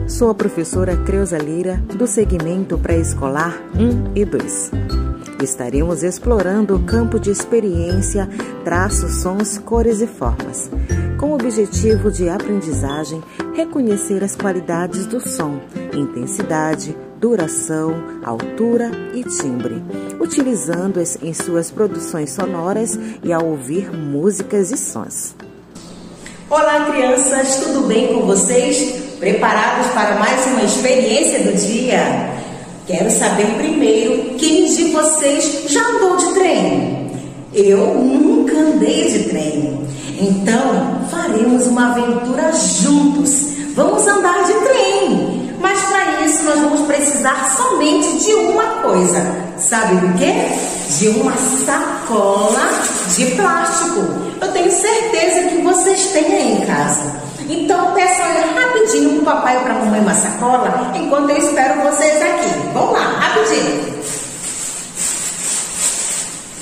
Sou a professora Creuza Lira, do segmento pré-escolar 1 e 2. Estaremos explorando o campo de experiência, traços, sons, cores e formas, com o objetivo de aprendizagem, reconhecer as qualidades do som, intensidade, duração, altura e timbre, utilizando-as em suas produções sonoras e ao ouvir músicas e sons. Olá, crianças, tudo bem com vocês? Preparados para mais uma experiência do dia? Quero saber primeiro, quem de vocês já andou de trem? Eu nunca andei de trem. Então, faremos uma aventura juntos. Vamos andar de trem. Mas para isso, nós vamos precisar somente de uma coisa. Sabe do quê? De uma sacola de plástico. Eu tenho certeza que vocês têm aí em casa. Então, peçam aí rapidinho para o papai ou para a mamãe uma sacola, enquanto eu espero vocês aqui. Vamos lá, rapidinho.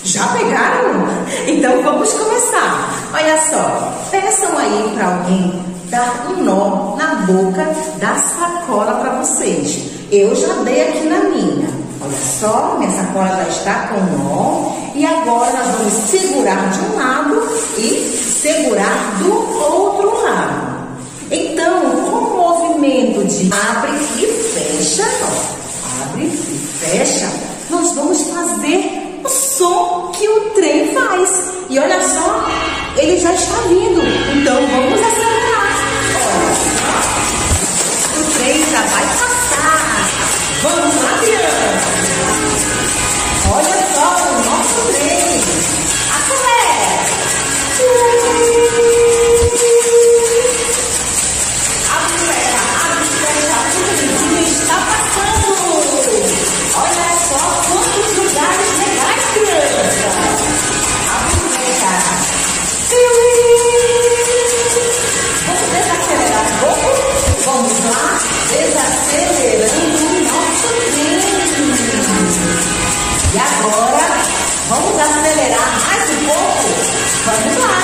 Já pegaram? Então, vamos começar. Olha só, peçam aí para alguém dar um nó na boca da sacola para vocês. Eu já dei aqui na minha. Olha só, minha sacola já está com nó. E agora nós vamos segurar de um lado e segurar do outro lado. Então, com o movimento de abre e fecha, ó, abre e fecha, nós vamos fazer o som que o trem faz. E olha só, ele já está vindo. Então, vamos acelerar. Olha só, o trem já vai passar. Vamos lá, criança. Olha só o nosso trem. Acelera. Está passando. Olha só quantos lugares legais, criança. Aproveita. Vamos desacelerar um pouco. Vamos lá, desacelerando o nosso trem. E agora, vamos acelerar mais um pouco. Vamos lá.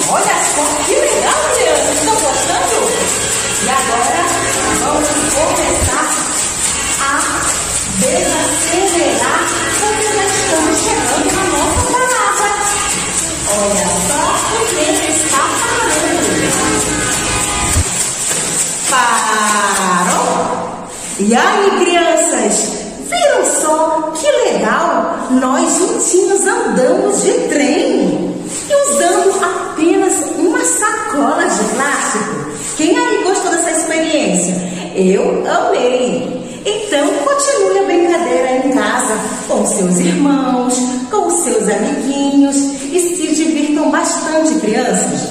Olha só que legal, criança! Estão gostando? E agora vamos começar a desacelerar, porque já estamos chegando na nossa parada. Olha só, o trem está parando. Parou? E aí, crianças? Viram só que legal? Nós juntinhos andamos de trem e usando apenas uma sacola de plástico. Quem aí gostou dessa experiência? Eu amei! Então continue a brincadeira em casa com seus irmãos, com seus amiguinhos e se divirtam bastante, crianças.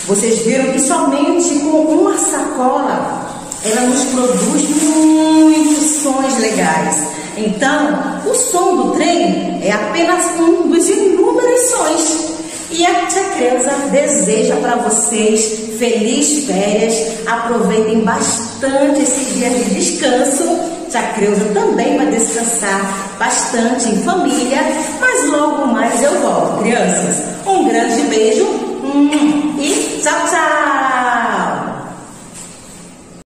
Vocês viram que somente com uma sacola ela nos produz muitos sons legais. Então, o som do trem é apenas um dos inúmeros sons. E a tia Creuza deseja para vocês feliz férias. Aproveitem bastante esse dia de descanso. Tia Creuza também vai descansar bastante em família. Mas logo mais eu volto, crianças. Um grande beijo e tchau, tchau!